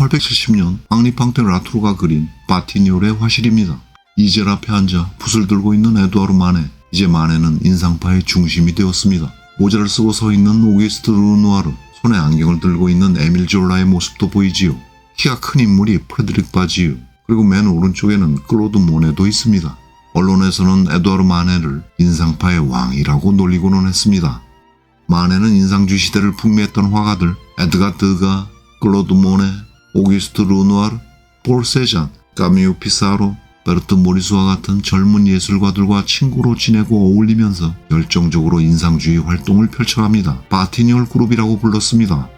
1870년 앙리팡테 라투르가 그린 바티니올의 화실입니다. 이젤 앞에 앉아 붓을 들고 있는 에두아르 마네. 이제 마네는 인상파의 중심이 되었습니다. 모자를 쓰고 서 있는 오기스트 르누아르, 손에 안경을 들고 있는 에밀 졸라의 모습도 보이지요. 키가 큰 인물이 프레드릭 바지유, 그리고 맨 오른쪽에는 클로드 모네도 있습니다. 언론에서는 에두아르 마네를 인상파의 왕이라고 놀리고는 했습니다. 마네는 인상주의 시대를 풍미했던 화가들 에드가 드가, 클로드 모네, 오기스트 르누아르, 폴 세잔, 까미유 피사로, 베르트 모리스와 같은 젊은 예술가들과 친구로 지내고 어울리면서 열정적으로 인상주의 활동을 펼쳐갑니다. 바티니올 그룹이라고 불렀습니다.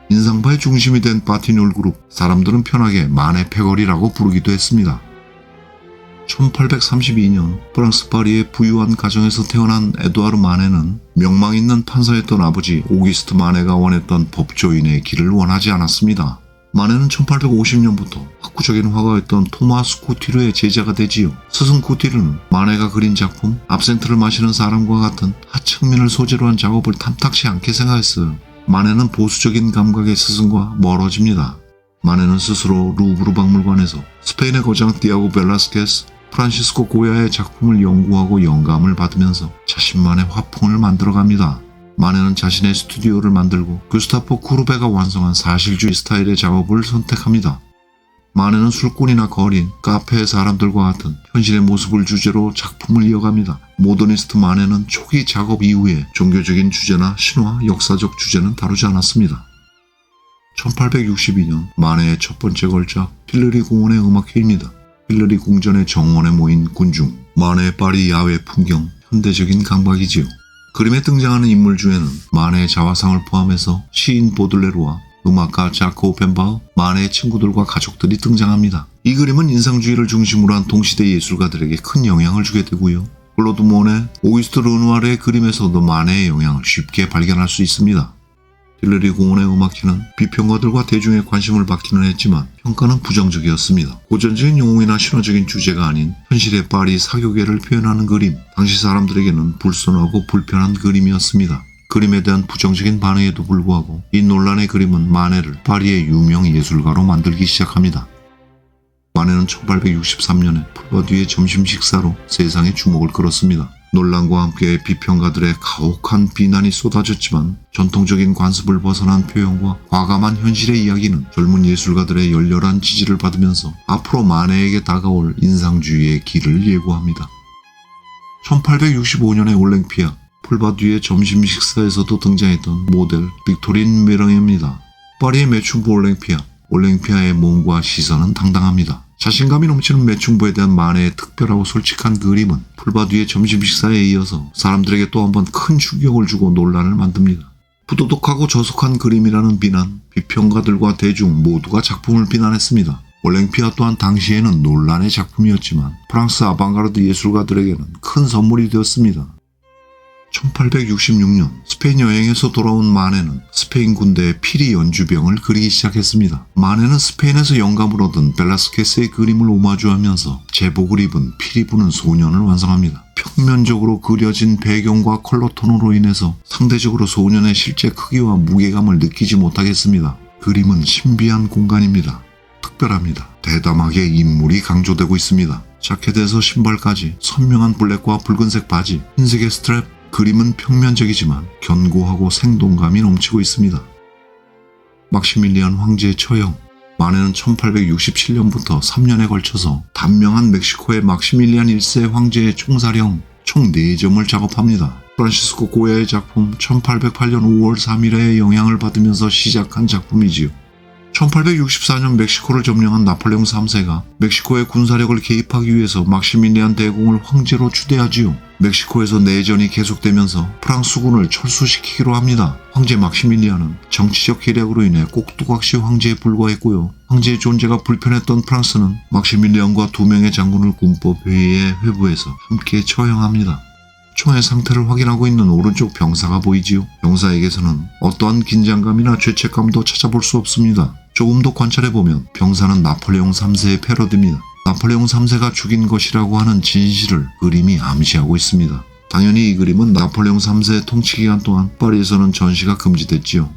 인상파의 중심이 된 바티니올 그룹, 사람들은 편하게 마네 패거리라고 부르기도 했습니다. 1832년 프랑스 파리의 부유한 가정에서 태어난 에두아르 마네는 명망 있는 판사였던 아버지 오기스트 마네가 원했던 법조인의 길을 원하지 않았습니다. 마네는 1850년부터 학구적인 화가였던 토마스 쿠티르의 제자가 되지요. 스승 쿠티르는 마네가 그린 작품 압센트를 마시는 사람과 같은 하층민을 소재로 한 작업을 탐탁치 않게 생각했어요. 마네는 보수적인 감각의 스승과 멀어집니다. 마네는 스스로 루브르 박물관에서 스페인의 거장 디아고 벨라스케스, 프란시스코 고야의 작품을 연구하고 영감을 받으면서 자신만의 화풍을 만들어갑니다. 마네는 자신의 스튜디오를 만들고 구스타포 쿠르베가 완성한 사실주의 스타일의 작업을 선택합니다. 마네는 술꾼이나 거린, 카페의 사람들과 같은 현실의 모습을 주제로 작품을 이어갑니다. 모더니스트 마네는 초기 작업 이후에 종교적인 주제나 신화, 역사적 주제는 다루지 않았습니다. 1862년 마네의 첫 번째 걸작 필르리 공원의 음악회입니다. 필르리 궁전의 정원에 모인 군중, 마네의 파리 야외 풍경, 현대적인 감각이지요. 그림에 등장하는 인물 중에는 마네의 자화상을 포함해서 시인 보들레르와 음악가 자크 오펜바흐, 마네의 친구들과 가족들이 등장합니다. 이 그림은 인상주의를 중심으로 한 동시대 예술가들에게 큰 영향을 주게 되고요. 클로드 모네, 오기스트 르누아르의 그림에서도 마네의 영향을 쉽게 발견할 수 있습니다. 필르리 공원의 음악회는 비평가들과 대중의 관심을 받기는 했지만 평가는 부정적이었습니다. 고전적인 영웅이나 신화적인 주제가 아닌 현실의 파리 사교계를 표현하는 그림, 당시 사람들에게는 불손하고 불편한 그림이었습니다. 그림에 대한 부정적인 반응에도 불구하고 이 논란의 그림은 마네를 파리의 유명 예술가로 만들기 시작합니다. 마네는 1863년에 풀바디의 점심 식사로 세상의 주목을 끌었습니다. 논란과 함께 비평가들의 가혹한 비난이 쏟아졌지만 전통적인 관습을 벗어난 표현과 과감한 현실의 이야기는 젊은 예술가들의 열렬한 지지를 받으면서 앞으로 마네에게 다가올 인상주의의 길을 예고합니다. 1865년의 올랭피아, 풀바디의 점심 식사에서도 등장했던 모델 빅토린 메랑입니다. 파리의 매춘부 올랭피아의 몸과 시선은 당당합니다. 자신감이 넘치는 매춘부에 대한 마네의 특별하고 솔직한 그림은 풀바디의 점심 식사에 이어서 사람들에게 또 한 번 큰 충격을 주고 논란을 만듭니다. 부도덕하고 저속한 그림이라는 비난, 비평가들과 대중 모두가 작품을 비난했습니다. 올랭피아 또한 당시에는 논란의 작품이었지만 프랑스 아방가르드 예술가들에게는 큰 선물이 되었습니다. 1866년 스페인 여행에서 돌아온 마네는 스페인 군대의 피리 연주병을 그리기 시작했습니다. 마네는 스페인에서 영감을 얻은 벨라스케스의 그림을 오마주하면서 제복을 입은 피리 부는 소년을 완성합니다. 평면적으로 그려진 배경과 컬러톤으로 인해서 상대적으로 소년의 실제 크기와 무게감을 느끼지 못하겠습니다. 그림은 신비한 공간입니다. 특별합니다. 대담하게 인물이 강조되고 있습니다. 자켓에서 신발까지 선명한 블랙과 붉은색 바지, 흰색의 스트랩, 그림은 평면적이지만 견고하고 생동감이 넘치고 있습니다. 막시밀리안 황제의 처형, 마네는 1867년부터 3년에 걸쳐서 단명한 멕시코의 막시밀리안 1세 황제의 총사령 총 4점을 작업합니다. 프란시스코 고야의 작품 1808년 5월 3일에 영향을 받으면서 시작한 작품이지요. 1864년 멕시코를 점령한 나폴레옹 3세가 멕시코의 군사력을 개입하기 위해서 막시밀리안 대공을 황제로 추대하지요. 멕시코에서 내전이 계속되면서 프랑스군을 철수시키기로 합니다. 황제 막시밀리안은 정치적 계략으로 인해 꼭두각시 황제에 불과했고요. 황제의 존재가 불편했던 프랑스는 막시밀리안과 2명의 장군을 군법회의에 회부해서 함께 처형합니다. 총의 상태를 확인하고 있는 오른쪽 병사가 보이지요. 병사에게서는 어떠한 긴장감이나 죄책감도 찾아볼 수 없습니다. 조금 더 관찰해보면 병사는 나폴레옹 3세의 패러디입니다. 나폴레옹 3세가 죽인 것이라고 하는 진실을 그림이 암시하고 있습니다. 당연히 이 그림은 나폴레옹 3세의 통치 기간 동안 파리에서는 전시가 금지됐지요.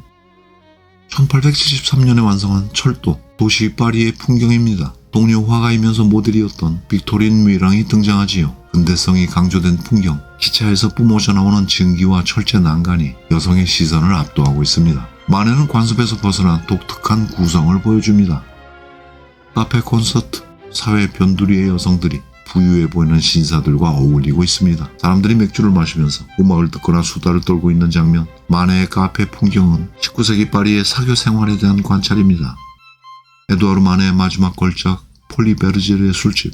1873년에 완성한 철도, 도시 파리의 풍경입니다. 동료 화가이면서 모델이었던 빅토린 뮤랑이 등장하지요. 근대성이 강조된 풍경, 기차에서 뿜어져 나오는 증기와 철제 난간이 여성의 시선을 압도하고 있습니다. 마네는 관습에서 벗어난 독특한 구성을 보여줍니다. 카페 콘서트, 사회 변두리의 여성들이 부유해 보이는 신사들과 어울리고 있습니다. 사람들이 맥주를 마시면서 음악을 듣거나 수다를 떨고 있는 장면. 마네의 카페 풍경은 19세기 파리의 사교 생활에 대한 관찰입니다. 에두아르 마네의 마지막 걸작 폴리 베르제르의 술집.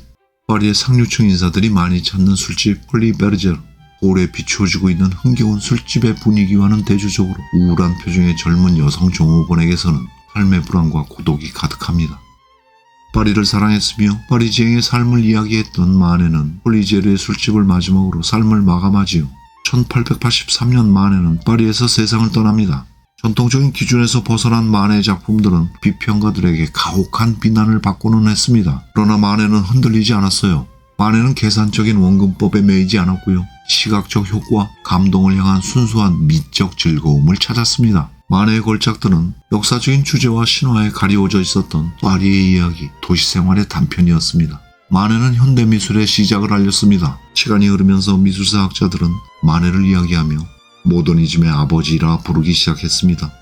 파리의 상류층 인사들이 많이 찾는 술집 폴리 베르제르. 거울에 비추어지고 있는 흥겨운 술집의 분위기와는 대조적으로 우울한 표정의 젊은 여성 종업원에게서는 삶의 불안과 고독이 가득합니다. 파리를 사랑했으며 파리지앵의 삶을 이야기했던 마네는 폴리제르의 술집을 마지막으로 삶을 마감하지요. 1883년 마네는 파리에서 세상을 떠납니다. 전통적인 기준에서 벗어난 마네의 작품들은 비평가들에게 가혹한 비난을 받고는 했습니다. 그러나 마네는 흔들리지 않았어요. 마네는 계산적인 원근법에 매이지 않았고요. 시각적 효과, 감동을 향한 순수한 미적 즐거움을 찾았습니다. 마네의 걸작들은 역사적인 주제와 신화에 가리워져 있었던 파리의 이야기, 도시생활의 단편이었습니다. 마네는 현대미술의 시작을 알렸습니다. 시간이 흐르면서 미술사 학자들은 마네를 이야기하며 모더니즘의 아버지라 부르기 시작했습니다.